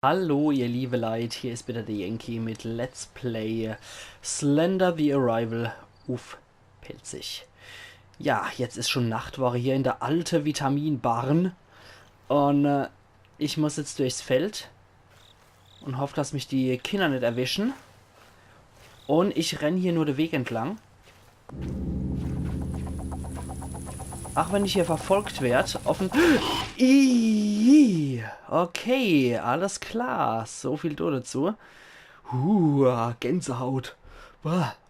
Hallo ihr liebe Leute, hier ist wieder der Yankee mit Let's Play Slender the Arrival auf Pelzig. Ja, jetzt ist schon Nachtwache hier in der alte Vitaminbarn und ich muss jetzt durchs Feld und hoffe, dass mich die Kinder nicht erwischen. Und ich renne hier nur den Weg entlang. Ach, wenn ich hier verfolgt werde, offen... Okay, alles klar. So viel dazu. Gänsehaut.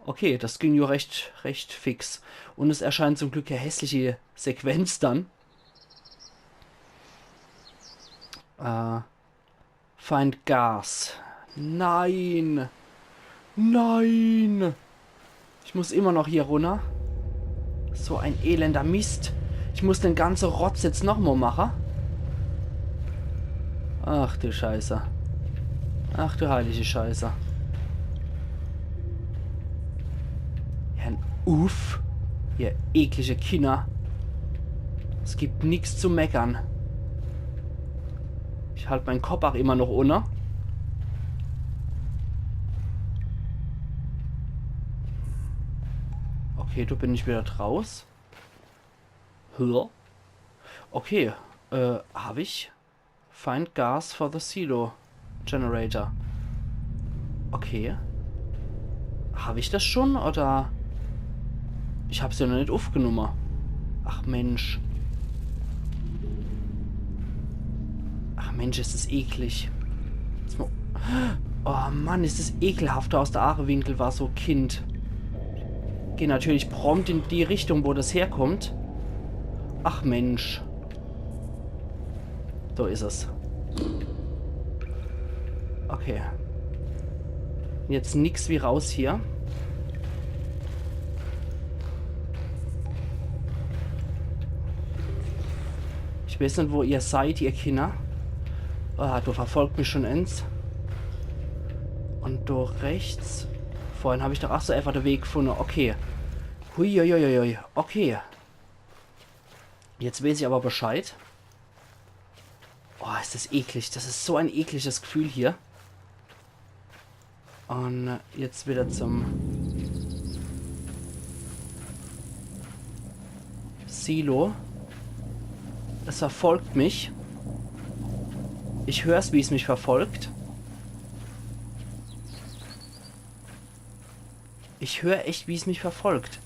Okay, das ging ja recht fix. Und es erscheint zum Glück eine hässliche Sequenz dann. Find Gas. Nein. Nein. Ich muss immer noch hier runter. So ein elender Mist. Ich muss den ganzen Rotz jetzt nochmal machen. Ach du Scheiße. Ach du heilige Scheiße. Ja, uff. Ihr eklige Kinder. Es gibt nichts zu meckern. Ich halte meinen Kopf auch immer noch ohne. Okay, du bin ich wieder draus. Okay, habe ich. Find gas for the silo generator. Okay. Habe ich das schon, oder? Ich habe es ja noch nicht aufgenommen. Ach Mensch. Ach Mensch, ist das eklig. Oh Mann, ist das ekelhaft. Aus der Aare-Winkel war so Kind. Geh natürlich prompt in die Richtung, wo das herkommt. Ach Mensch. So ist es. Okay. Jetzt nix wie raus hier. Ich weiß nicht, wo ihr seid, ihr Kinder. Ah, du verfolgt mich schon ins. Und du rechts. Vorhin habe ich doch auch so einfach den Weg gefunden. Okay. Huiuiuiui. Okay. Jetzt weiß ich aber Bescheid. Oh, ist das eklig. Das ist so ein ekliges Gefühl hier. Und jetzt wieder zum Silo. Es verfolgt mich. Ich höre es, wie es mich verfolgt. Ich höre echt, wie es mich verfolgt.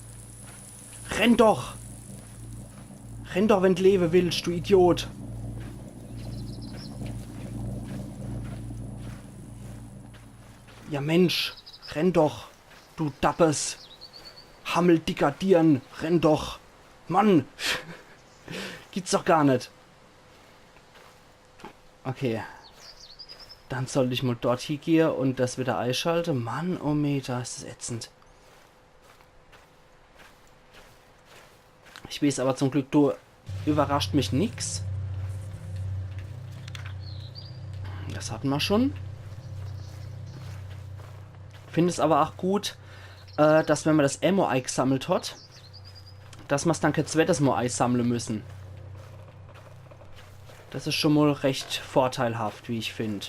Renn doch! Renn doch, wenn du leben willst, du Idiot! Ja Mensch, renn doch, du Dappes. Hammeldicker Dirn, renn doch. Mann, gibt's doch gar nicht. Okay. Dann soll ich mal dort hier gehen und das wieder einschalten. Mann, oh Meter, ist das ätzend. Ich weiß aber zum Glück, du überrascht mich nix. Das hatten wir schon. Finde es aber auch gut, dass wenn man das Ammo-Ei gesammelt hat, dass man es dann kein zweites Mal sammeln müssen. Das ist schon mal recht vorteilhaft, wie ich finde.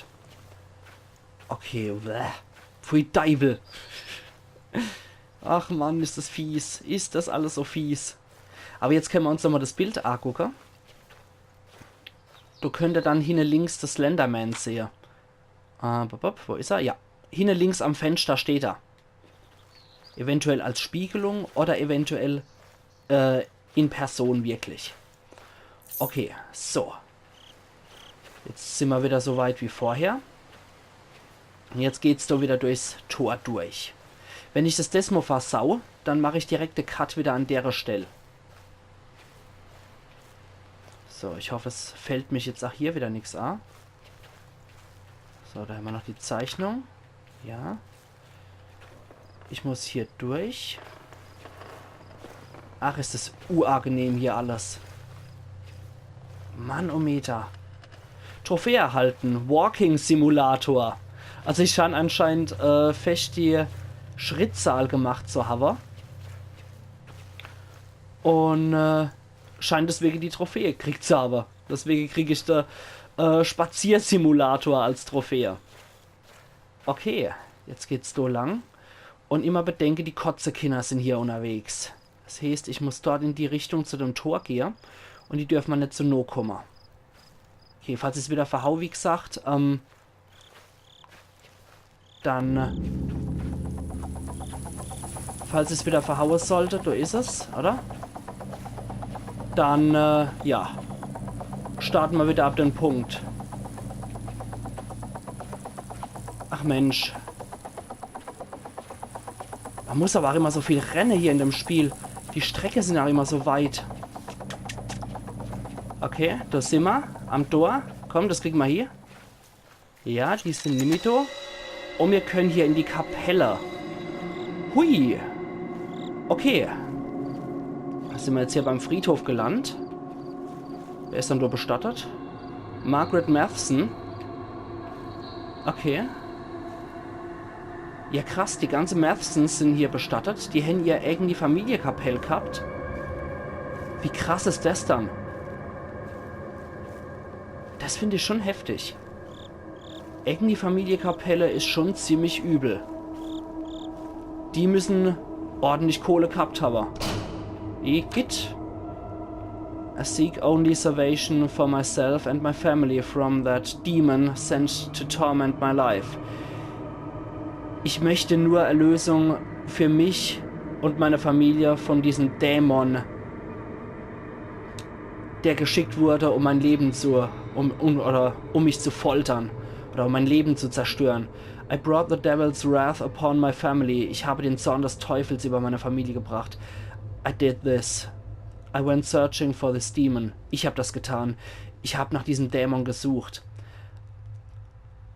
Okay, pfui Deibel. Ach Mann, ist das fies. Ist das alles so fies. Aber jetzt können wir uns nochmal das Bild angucken. Du könntest dann hinten links das Slenderman sehen. Wo ist er? Ja. Hinten links am Fenster steht er. Eventuell als Spiegelung oder eventuell in Person wirklich. Okay, so. Jetzt sind wir wieder so weit wie vorher. Und jetzt geht's da wieder durchs Tor durch. Wenn ich das Desmo versau, dann mache ich direkt den Cut wieder an der Stelle. So, ich hoffe, es fällt mich jetzt auch hier wieder nichts an. So, da haben wir noch die Zeichnung. Ja. Ich muss hier durch. Ach, ist das unangenehm hier alles. Mann, oh Meter. Trophäe erhalten. Walking Simulator. Also ich scheine anscheinend fest die Schrittzahl gemacht zu haben. Und scheint deswegen die Trophäe gekriegt zu haben. Deswegen kriege ich da Spaziersimulator als Trophäe. Okay, jetzt geht's so lang. Und immer bedenke, die Kotzekinder sind hier unterwegs. Das heißt, ich muss dort in die Richtung zu dem Tor gehen. Und die dürfen wir nicht zu no kommen. Okay, falls ich es wieder verhau, wie gesagt, falls ich es wieder verhauen sollte, da ist es, oder? Dann, ja. Starten wir wieder ab den Punkt. Ach Mensch. Man muss aber auch immer so viel rennen hier in dem Spiel. Die Strecke sind auch immer so weit. Okay, da sind wir. Am Tor. Komm, das kriegen wir hier. Ja, die sind nämlich da. Und wir können hier in die Kapelle. Hui. Okay. Da sind wir jetzt hier beim Friedhof gelandet. Wer ist dann da bestattet? Margaret Matheson. Okay. Ja krass, die ganzen Mathesons sind hier bestattet. Die haben ja irgendwie Familienkapelle gehabt. Wie krass ist das dann? Das finde ich schon heftig. Irgendwie Familienkapelle ist schon ziemlich übel. Die müssen ordentlich Kohle gehabt haben. Igitt. I seek only salvation for myself and my family from that demon sent to torment my life. Ich möchte nur Erlösung für mich und meine Familie von diesem Dämon, der geschickt wurde, um mein Leben um mich zu foltern oder um mein Leben zu zerstören. I brought the devil's wrath upon my family. Ich habe den Zorn des Teufels über meine Familie gebracht. I did this. I went searching for this demon. Ich habe das getan. Ich habe nach diesem Dämon gesucht.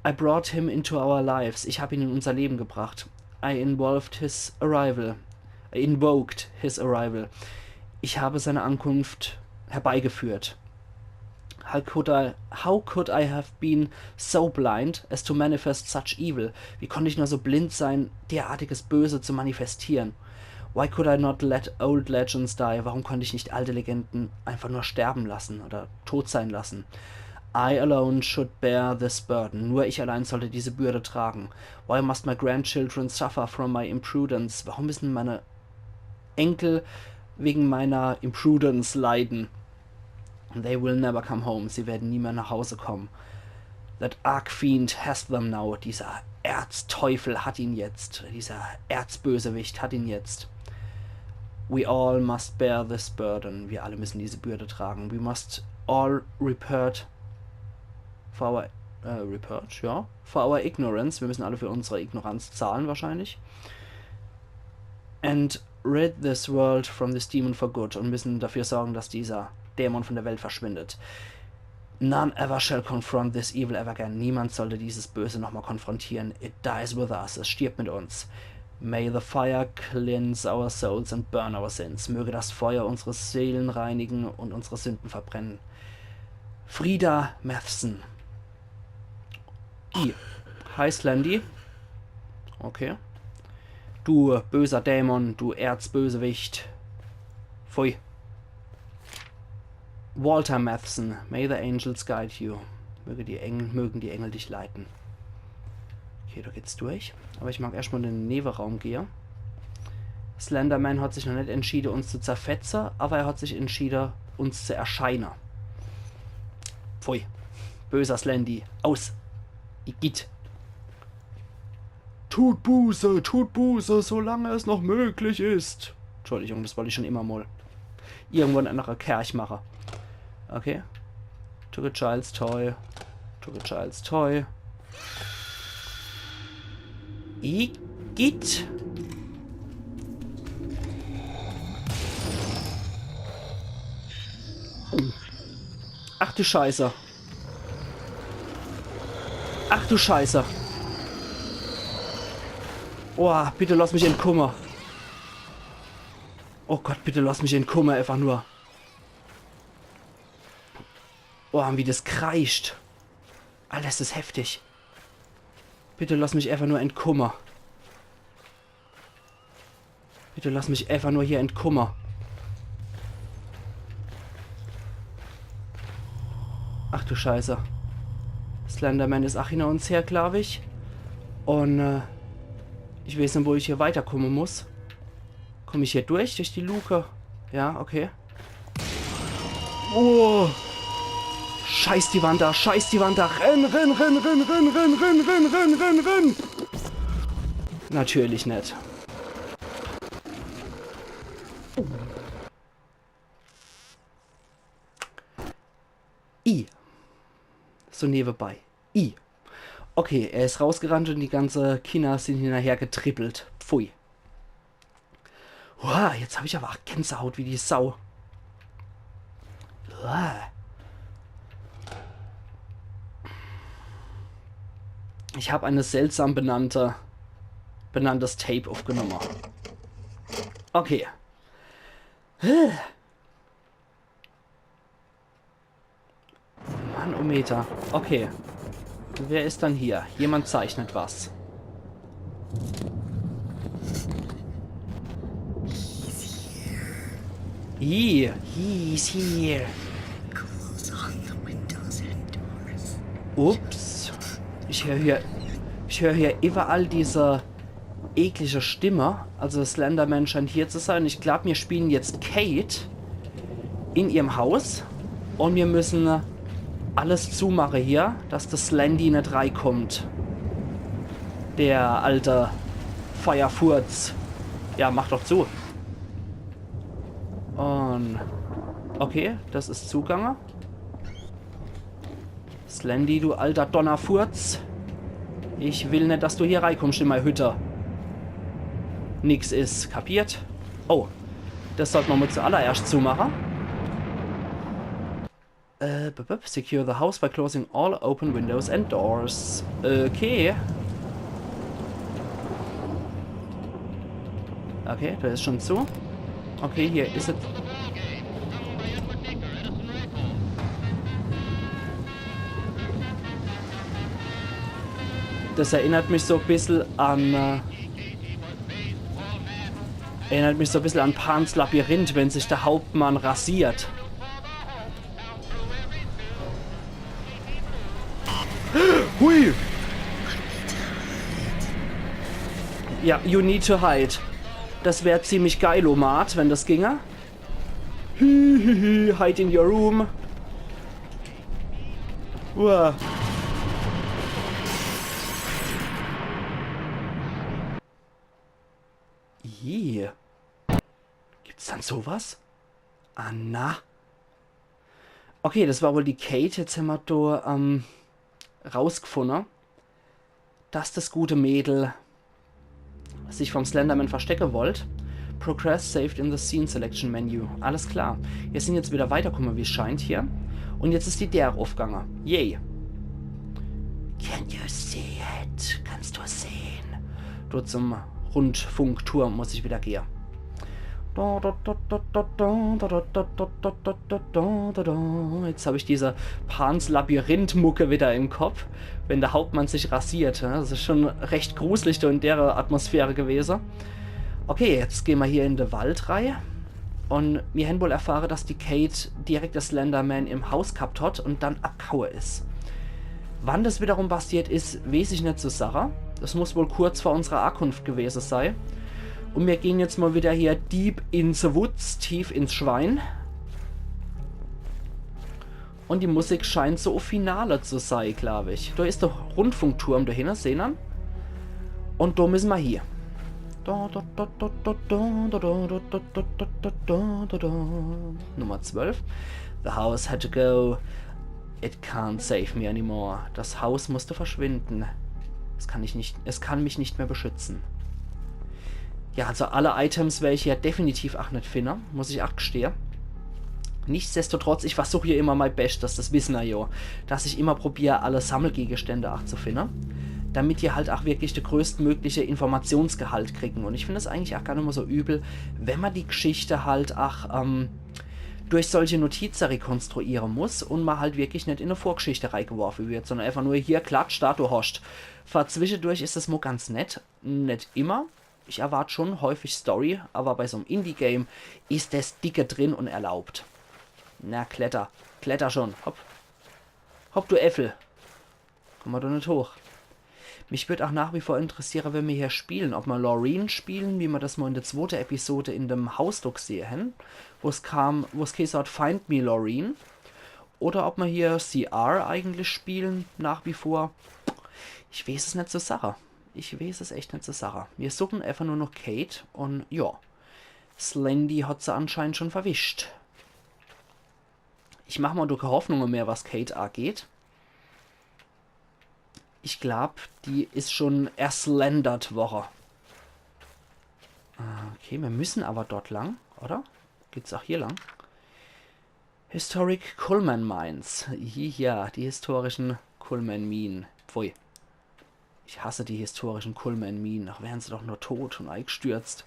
I brought him into our lives. Ich habe ihn in unser Leben gebracht. I invoked his arrival. Ich habe seine Ankunft herbeigeführt. How could I have been so blind as to manifest such evil? Wie konnte ich nur so blind sein, derartiges Böse zu manifestieren? Why could I not let old legends die? Warum konnte ich nicht alte Legenden einfach nur sterben lassen oder tot sein lassen? I alone should bear this burden. Nur ich allein sollte diese Bürde tragen. Why must my grandchildren suffer from my imprudence? Warum müssen meine Enkel wegen meiner Imprudence leiden? They will never come home. Sie werden nie mehr nach Hause kommen. That Archfiend has them now. Dieser Erzteufel hat ihn jetzt. Dieser Erzbösewicht hat ihn jetzt. We all must bear this burden. Wir alle müssen diese Bürde tragen. We must all repent for our ignorance. Wir müssen alle für unsere Ignoranz zahlen wahrscheinlich. And rid this world from this demon for good. Und müssen dafür sorgen, dass dieser Dämon von der Welt verschwindet. None ever shall confront this evil ever again. Niemand sollte dieses Böse nochmal konfrontieren. It dies with us. Es stirbt mit uns. May the fire cleanse our souls and burn our sins. Möge das Feuer unsere Seelen reinigen und unsere Sünden verbrennen. Frida Matheson. Heißt Landy. Okay. Du böser Dämon, du Erzbösewicht. Pfui. Walter Matheson, may the angels guide you. Mögen die Engel dich leiten. Okay, da geht's durch. Aber ich mag erstmal in den Nebenraum gehen. Slenderman hat sich noch nicht entschieden, uns zu zerfetzen, aber er hat sich entschieden, uns zu erscheinen. Pfui. Böser Slendy. Aus. Igitt. Tut Buße, solange es noch möglich ist. Entschuldigung, das wollte ich schon immer mal. Irgendwo in einer Kerch machen. Okay. Took a child's toy. Took a child's toy. Igitt. Ach du Scheiße. Ach du Scheiße. Oh, bitte lass mich entkommen. Oh Gott, bitte lass mich entkommen, einfach nur. Oh, wie das kreischt. Alter, das ist heftig. Bitte lass mich einfach nur entkommen. Bitte lass mich einfach nur hier entkommen. Ach du Scheiße. Slenderman ist auch hinter uns her, glaube ich. Und ich weiß nicht, wo ich hier weiterkommen muss. Komme ich hier durch die Luke? Ja, okay. Oh! Scheiß die Wand da, scheiß die Wand da. Renn, renn, renn, renn, renn, renn, renn, renn, renn, renn, renn. Natürlich nicht. So nebenbei. Okay, er ist rausgerannt und die ganze Kinder sind hinterher getrippelt. Pfui. Uah, jetzt habe ich aber auch Gänsehaut wie die Sau. Uah. Ich habe eine seltsam benanntes Tape aufgenommen. Okay. Manometer. Okay. Wer ist dann hier? Jemand zeichnet was. He's here. Ups. Ich höre hier überall diese eklige Stimme. Also Slenderman scheint hier zu sein. Ich glaube, wir spielen jetzt Kate in ihrem Haus. Und wir müssen alles zumachen hier, dass das Slendy nicht reinkommt. Der alte Feuerfurz. Ja, mach doch zu. Und okay, das ist Zugange. Slendy, du alter Donnerfurz. Ich will nicht, dass du hier reinkommst in meine Hütte. Nix ist. Kapiert? Oh, das sollten wir mal zuallererst zumachen. Secure the house by closing all open windows and doors. Okay. Okay, der ist schon zu. Okay, hier ist es. Das erinnert mich so ein bisschen an... Pans Labyrinth, wenn sich der Hauptmann rasiert. Hui! Ja, you need to hide. Das wäre ziemlich geilomat, wenn das ginge. Hide in your room. Uah. Hier. Gibt's dann sowas? Ah, na. Okay, das war wohl die Kate. Jetzt haben wir da rausgefunden, dass das gute Mädel sich vom Slenderman verstecken wollte. Progress saved in the Scene Selection Menu. Alles klar. Wir sind jetzt wieder weitergekommen, wie es scheint hier. Und jetzt ist die der aufgegangen. Yay. Can you see it? Kannst du es sehen? Dort zum Rundfunkturm muss ich wieder gehen. Jetzt habe ich diese Pans Labyrinth-Mucke wieder im Kopf, wenn der Hauptmann sich rasiert. Das ist schon recht gruselig in der Atmosphäre gewesen. Okay, jetzt gehen wir hier in die Waldreihe. Und wir haben wohl erfahren, dass die Kate direkt das Slenderman im Haus gehabt hat und dann abgehauen ist. Wann das wiederum passiert ist, weiß ich nicht zur Sache. Das muss wohl kurz vor unserer Ankunft gewesen sein. Und wir gehen jetzt mal wieder hier deep in the woods, tief ins Schwein. Und die Musik scheint so Finale zu sein, glaube ich. Da ist der Rundfunkturm dahinter, sehen wir. Und da müssen wir hier. Nummer 12. The house had to go. It can't save me anymore. Das Haus musste verschwinden. Es kann mich nicht mehr beschützen. Ja, also alle Items werde ich ja definitiv auch nicht finden, muss ich auch gestehen. Nichtsdestotrotz, ich versuche hier immer mein Bestes, das wissen wir ja, dass ich immer probiere, alle Sammelgegenstände auch zu finden, damit ihr halt auch wirklich den größtmögliche Informationsgehalt kriegen. Und ich finde es eigentlich auch gar nicht mehr so übel, wenn man die Geschichte halt auch durch solche Notizen rekonstruieren muss und man halt wirklich nicht in eine Vorgeschichte reingeworfen wird, sondern einfach nur hier klatscht, da du hast. Zwischendurch ist das mal ganz nett, nicht immer. Ich erwarte schon häufig Story, aber bei so einem Indie-Game ist das dicke drin und erlaubt. Na, kletter. Kletter schon. Hopp. Hopp, du Äffel. Kommen wir doch nicht hoch. Mich würde auch nach wie vor interessieren, wenn wir hier spielen, ob wir Loreen spielen, wie wir das mal in der zweiten Episode in dem Hausdruck sehen, wo es gesagt Find Me Loreen, oder ob wir hier CR eigentlich spielen, nach wie vor. Ich weiß es nicht zur Sache. Ich weiß es echt nicht zur Sache. Wir suchen einfach nur noch Kate und ja, Slendy hat sie anscheinend schon verwischt. Ich mache mal doch keine Hoffnung mehr, was Kate angeht. Ich glaube, die ist schon erslendert Woche. Okay, wir müssen aber dort lang, oder? Geht's auch hier lang? Historic Coalman Mines. Ja, die historischen Coalman Minen. Pfui. Ich hasse die historischen Coalman Minen. Ach, wären sie doch nur tot und eingestürzt.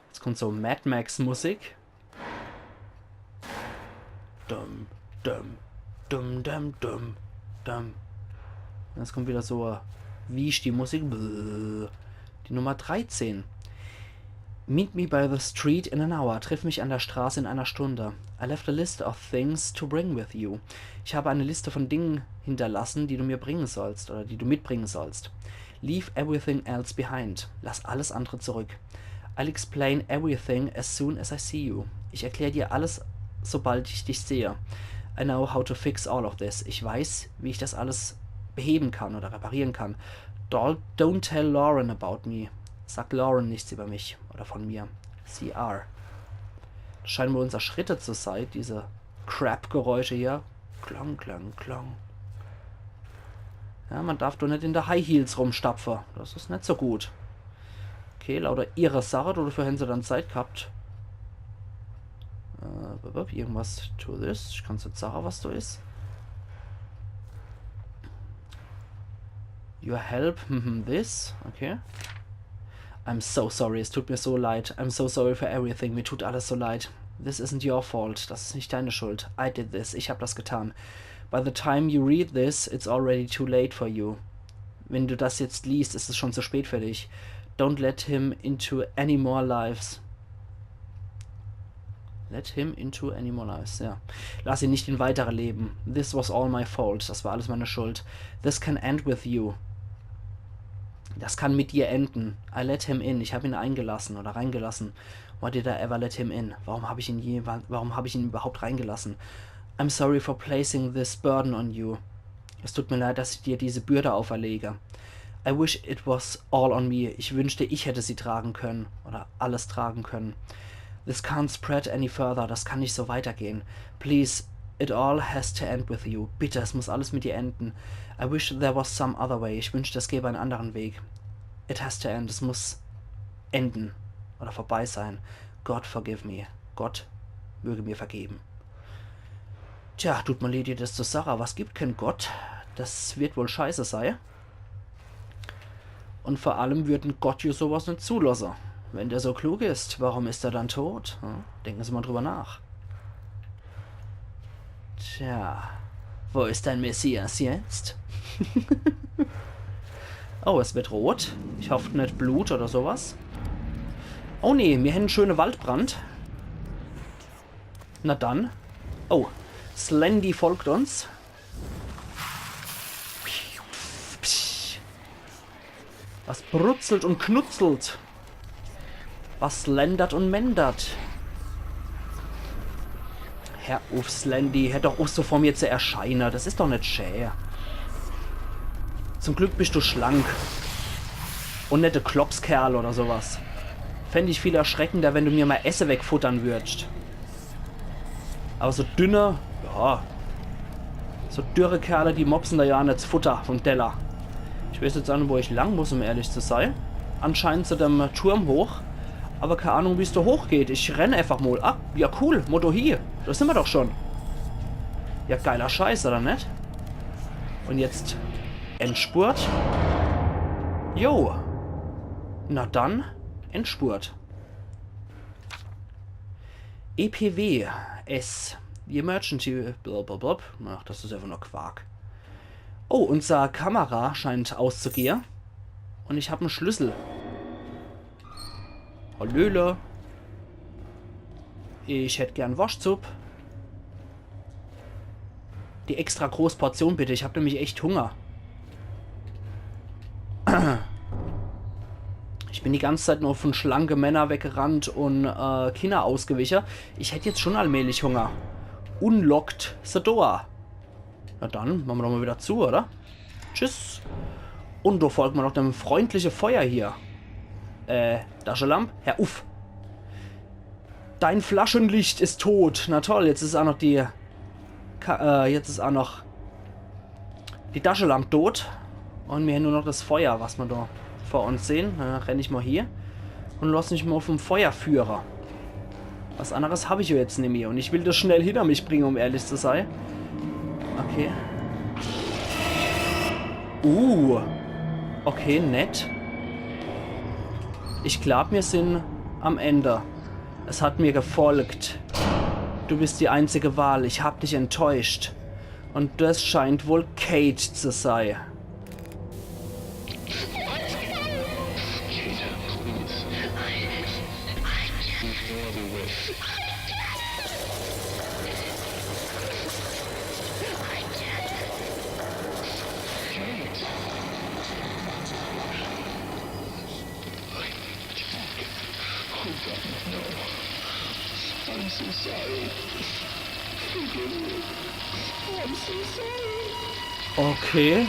Jetzt kommt so Mad Max Musik. Dum, dum, dum, dum, dum, dum. Und jetzt kommt wieder so, wie ist die Musik? Die Nummer 13. Meet me by the street in an hour. Triff mich an der Straße in einer Stunde. I left a list of things to bring with you. Ich habe eine Liste von Dingen hinterlassen, die du mir bringen sollst oder die du mitbringen sollst. Leave everything else behind. Lass alles andere zurück. I'll explain everything as soon as I see you. Ich erkläre dir alles, sobald ich dich sehe. I know how to fix all of this. Ich weiß, wie ich das alles beheben kann oder reparieren kann. Don't tell Lauren about me. Sag Lauren nichts über mich oder von mir. CR. Das scheinen wohl unsere Schritte zu sein, diese Crap-Geräusche hier. Klang, klang, klang. Ja, man darf doch nicht in der High Heels rumstapfen. Das ist nicht so gut. Okay, lauter ihre Sache, oder dafür hätten sie dann Zeit gehabt. Irgendwas to this. Ich kann es jetzt sagen, was da ist. Your help, this. Okay. I'm so sorry, es tut mir so leid. I'm so sorry for everything, mir tut alles so leid. This isn't your fault, das ist nicht deine Schuld. I did this, ich habe das getan. By the time you read this, it's already too late for you. Wenn du das jetzt liest, ist es schon zu spät für dich. Don't let him into any more lives. Let him into any more lives, ja. Lass ihn nicht in weitere Leben. This was all my fault, das war alles meine Schuld. This can end with you. Das kann mit dir enden. I let him in. Ich habe ihn eingelassen oder reingelassen. Why did I ever let him in? Warum habe ich ihn überhaupt reingelassen? I'm sorry for placing this burden on you. Es tut mir leid, dass ich dir diese Bürde auferlege. I wish it was all on me. Ich wünschte, ich hätte sie tragen können oder alles tragen können. This can't spread any further. Das kann nicht so weitergehen. Please, it all has to end with you. Bitte, es muss alles mit dir enden. I wish there was some other way. Ich wünschte, es gäbe einen anderen Weg. It has to end. Es muss enden oder vorbei sein. God forgive me. Gott möge mir vergeben. Tja, tut mir leid, das zur Sache. Was gibt kein Gott? Das wird wohl scheiße sein. Und vor allem würden Gott ja sowas nicht zulassen. Wenn der so klug ist, warum ist er dann tot? Denken Sie mal drüber nach. Tja, wo ist dein Messias jetzt? Oh, es wird rot. Ich hoffe nicht Blut oder sowas. Oh nee, wir haben einen schönen Waldbrand. Na dann. Oh, Slendy folgt uns. Was brutzelt und knutzelt. Was lendert und mendert. Herr auf, Slendy, hätte doch auch so vor mir zu erscheinen. Das ist doch nicht schä. Zum Glück bist du schlank. Und nicht der Klopskerl oder sowas. Fände ich viel erschreckender, wenn du mir mal Esse wegfuttern würdest. Aber so dünne, ja. So dürre Kerle, die mopsen da ja nicht das Futter vom Teller. Ich weiß jetzt auch nicht, wo ich lang muss, um ehrlich zu sein. Anscheinend zu dem Turm hoch. Aber keine Ahnung, wie es da hochgeht. Ich renne einfach mal. Ah, ja cool, Motto hier. Da sind wir doch schon. Ja, geiler Scheiß, oder nicht? Und jetzt Endspurt. Jo. Na dann, Endspurt. EPW S. The Emergency. Blablabla. Ach, das ist einfach nur Quark. Oh, unser Kamera scheint auszugehen. Und ich habe einen Schlüssel. Hallöle. Ich hätte gern Waschzup. Die extra große Portion bitte. Ich habe nämlich echt Hunger. Ich bin die ganze Zeit nur von schlanke Männer weggerannt und Kinder ausgewichen. Ich hätte jetzt schon allmählich Hunger. Unlocked the door. Na dann, machen wir doch mal wieder zu, oder? Tschüss. Und da folgt man noch dem freundlichen Feuer hier. Taschenlampe? Herr Uff. Dein Flaschenlicht ist tot. Na toll, jetzt ist auch noch die... jetzt ist auch noch... die Taschenlampe tot. Und wir haben nur noch das Feuer, was wir da vor uns sehen. Dann renne ich mal hier. Und lass mich mal vom Feuer führen. Was anderes habe ich ja jetzt nicht mehr. Und ich will das schnell hinter mich bringen, um ehrlich zu sein. Okay. Okay, nett. Ich glaube, wir sind am Ende. Es hat mir gefolgt. Du bist die einzige Wahl. Ich habe dich enttäuscht. Und das scheint wohl Kate zu sein. I'm so sorry. Forgive me. I'm so sorry. Okay.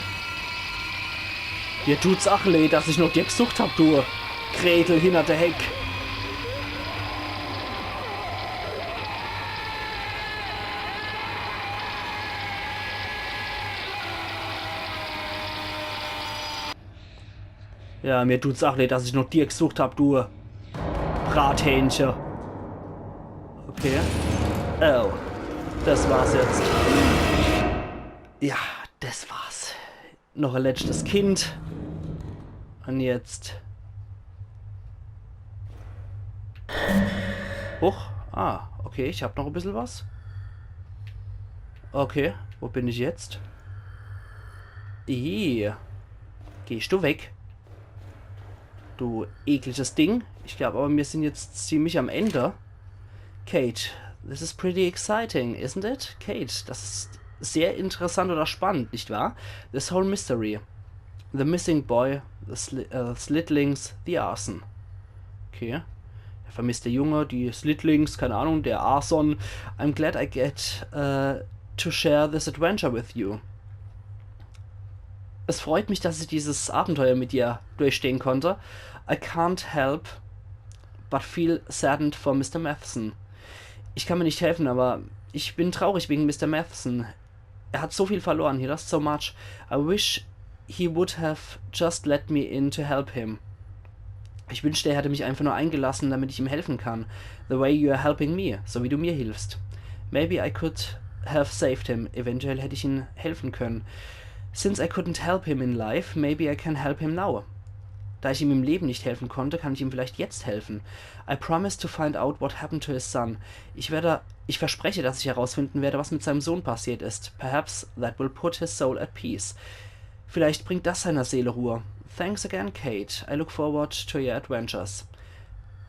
Dir tut's auch leid, dass ich noch dir gesucht hab, du Gretel hinter der Heck. Ja, mir tut's auch leid, dass ich noch dir gesucht hab, du Brathähnchen. Okay. Oh. Das war's jetzt. Ja, das war's. Noch ein letztes Kind. Und jetzt... Huch. Ah, okay, ich hab noch ein bisschen was. Okay, wo bin ich jetzt? Gehst du weg? Du ekliges Ding. Ich glaube aber, wir sind jetzt ziemlich am Ende. Kate, this is pretty exciting, isn't it? Kate, das ist sehr interessant oder spannend, nicht wahr? This whole mystery. The missing boy, the Slitlings, the arson. Okay. Der vermisste Junge, die Slitlings, keine Ahnung, der Arson. I'm glad I get to share this adventure with you. Es freut mich, dass ich dieses Abenteuer mit dir durchstehen konnte. I can't help but feel saddened for Mr. Matheson. Ich kann mir nicht helfen, aber ich bin traurig wegen Mr. Matheson. Er hat so viel verloren. He lost so much. I wish he would have just let me in to help him. Ich wünschte, er hätte mich einfach nur eingelassen, damit ich ihm helfen kann. The way you are helping me. So wie du mir hilfst. Maybe I could have saved him. Eventuell hätte ich ihm helfen können. Since I couldn't help him in life, maybe I can help him now. Da ich ihm im Leben nicht helfen konnte, kann ich ihm vielleicht jetzt helfen. I promise to find out what happened to his son. Ich verspreche, dass ich herausfinden werde, was mit seinem Sohn passiert ist. Perhaps that will put his soul at peace. Vielleicht bringt das seiner Seele Ruhe. Thanks again, Kate. I look forward to your adventures.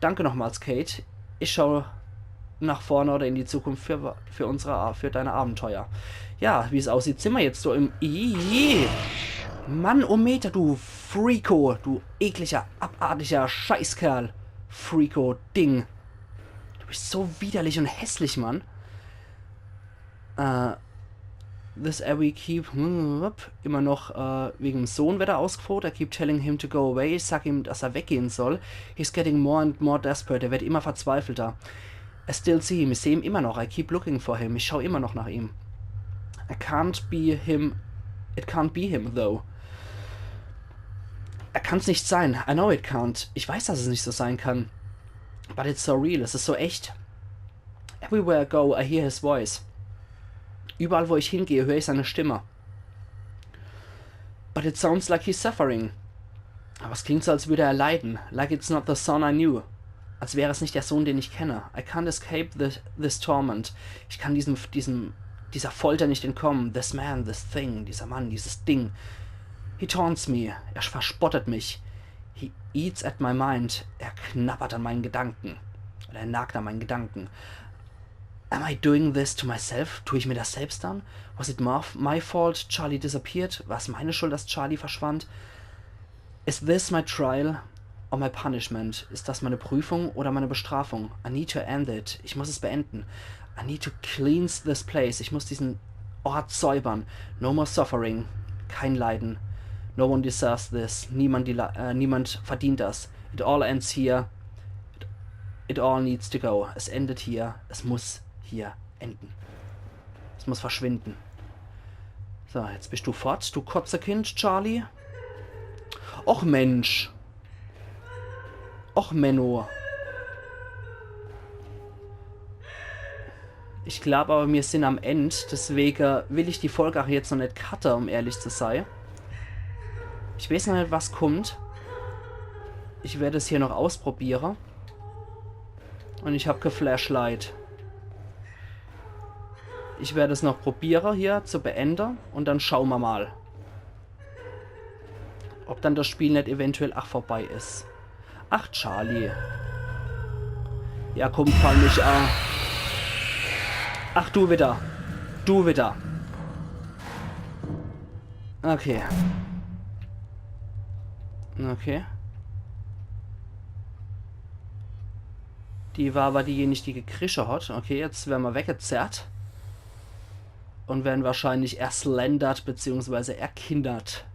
Danke nochmals, Kate. Ich schaue nach vorne oder in die Zukunft für deine Abenteuer. Ja, wie es aussieht, sind wir jetzt so im... Mann, oh Meter, du Freako, du ekliger, abartiger Scheißkerl. Freako-Ding. Du bist so widerlich und hässlich, Mann. This every keep... immer noch wegen dem Sohn wird er ausgefordert. I keep telling him to go away. Ich sag ihm, dass er weggehen soll. He's getting more and more desperate. Er wird immer verzweifelter. I still see him. Ich sehe ihn immer noch. I keep looking for him. Ich schaue immer noch nach ihm. I can't be him. It can't be him, though. Er kann es nicht sein. I know it can't. Ich weiß, dass es nicht so sein kann. But it's so real. Es ist so echt. Everywhere I go, I hear his voice. Überall, wo ich hingehe, höre ich seine Stimme. But it sounds like he's suffering. Aber es klingt so, als würde er leiden. Like it's not the son I knew. Als wäre es nicht der Sohn, den ich kenne. I can't escape this torment. Ich kann dieser Folter nicht entkommen. This man, this thing. Dieser Mann, dieses Ding. He taunts me. Er verspottet mich. He eats at my mind. Er knabbert an meinen Gedanken. Oder er nagt an meinen Gedanken. Am I doing this to myself? Tue ich mir das selbst an? Was it my fault Charlie disappeared? War es meine Schuld, dass Charlie verschwand? Is this my trial or my punishment? Ist das meine Prüfung oder meine Bestrafung? I need to end it. Ich muss es beenden. I need to cleanse this place. Ich muss diesen Ort säubern. No more suffering. Kein Leiden. No one deserves this. Niemand verdient das. It all ends here. It all needs to go. Es endet hier. Es muss hier enden. Es muss verschwinden. So, jetzt bist du fort, du Kotzerkind, Charlie. Och Mensch. Och Menno. Ich glaube aber, wir sind am Ende. Deswegen will ich die Folge auch jetzt noch nicht cutten, um ehrlich zu sein. Ich weiß noch nicht, was kommt. Ich werde es hier noch ausprobieren. Und ich habe kein Flashlight. Ich werde es noch probieren hier zu beenden. Und dann schauen wir mal. Ob dann das Spiel nicht eventuell vorbei ist. Ach, Charlie. Ja, komm, fall mich an. Ach, du wieder. Du wieder. Okay. Okay. Die war aber diejenige, die gekrischt hat. Okay, jetzt werden wir weggezerrt. Und werden wahrscheinlich erslendert bzw. erkindert.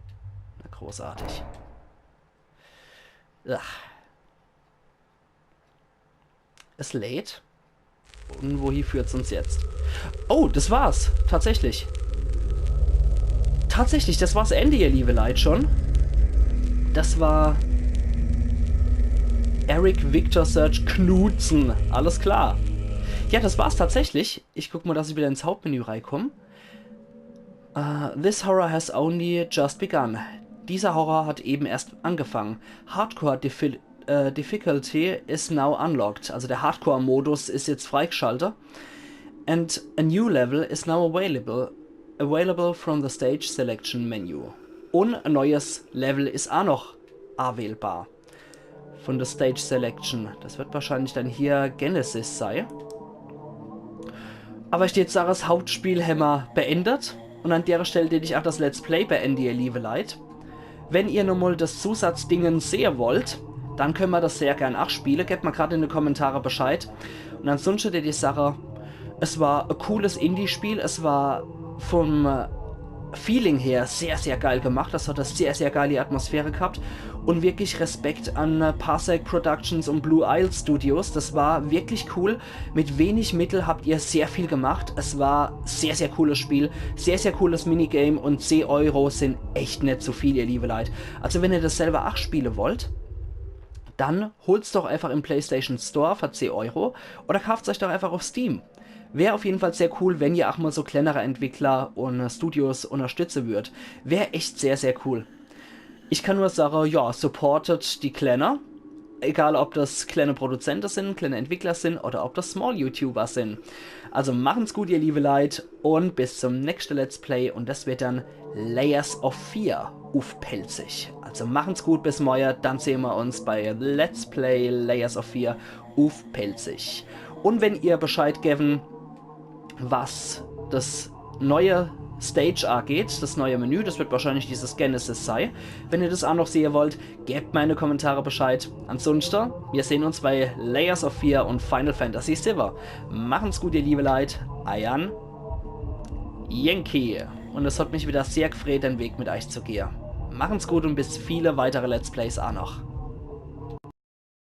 Na, großartig. Ach. Es lädt. Und wohin führt es uns jetzt? Oh, das war's. Tatsächlich. Tatsächlich, das war's Ende, ihr liebe Leute, schon. Das war Eric Victor Search Knudsen. Alles klar. Ja, das war's tatsächlich. Ich guck mal, dass ich wieder ins Hauptmenü reinkomme. This horror has only just begun. Dieser Horror hat eben erst angefangen. Hardcore Difficulty is now unlocked. Also der Hardcore-Modus ist jetzt freigeschaltet. And a new level is now available from the Stage Selection Menu. Und ein neues Level ist auch noch wählbar. Von der Stage Selection. Das wird wahrscheinlich dann hier Genesis sein. Aber ich jetzt sage, das Hauptspiel haben wir beendet. Und an der Stelle würde ich auch das Let's Play beenden, ihr liebe Leute. Wenn ihr nochmal das Zusatzdingen sehen wollt, dann können wir das sehr gern auch spielen. Gebt mal gerade in die Kommentare Bescheid. Und ansonsten würde ich sagen, es war ein cooles Indie-Spiel. Es war vom Feeling her sehr, sehr geil gemacht. Das hat eine sehr, sehr geile Atmosphäre gehabt. Und wirklich Respekt an Parsec Productions und Blue Isle Studios. Das war wirklich cool. Mit wenig Mittel habt ihr sehr viel gemacht. Es war sehr, sehr cooles Spiel. Sehr, sehr cooles Minigame. Und 10 Euro sind echt nicht so viel, ihr liebe Leute. Also wenn ihr das selber auch spielen wollt, dann holt's doch einfach im PlayStation Store für 10 Euro. Oder kauft euch doch einfach auf Steam. Wäre auf jeden Fall sehr cool, wenn ihr auch mal so kleinere Entwickler und Studios unterstützen würdet. Wäre echt sehr, sehr cool. Ich kann nur sagen, ja, supportet die Kleiner. Egal, ob das kleine Produzenten sind, kleine Entwickler sind oder ob das Small-YouTuber sind. Also machen's gut, ihr liebe Leute, und bis zum nächsten Let's Play. Und das wird dann Layers of Fear auf Pelzig. Also machen's gut, bis morgen, dann sehen wir uns bei Let's Play Layers of Fear auf Pelzig. Und wenn ihr Bescheid geben, was das neue Stage angeht, das neue Menü, das wird wahrscheinlich dieses Genesis sein. Wenn ihr das auch noch sehen wollt, gebt meine Kommentare Bescheid. Ansonsten, wir sehen uns bei Layers of Fear und Final Fantasy VII. Machen's gut, ihr liebe Leute. Ayan Yankee. Und es hat mich wieder sehr gefreut, den Weg mit euch zu gehen. Machen's gut und bis viele weitere Let's Plays auch noch.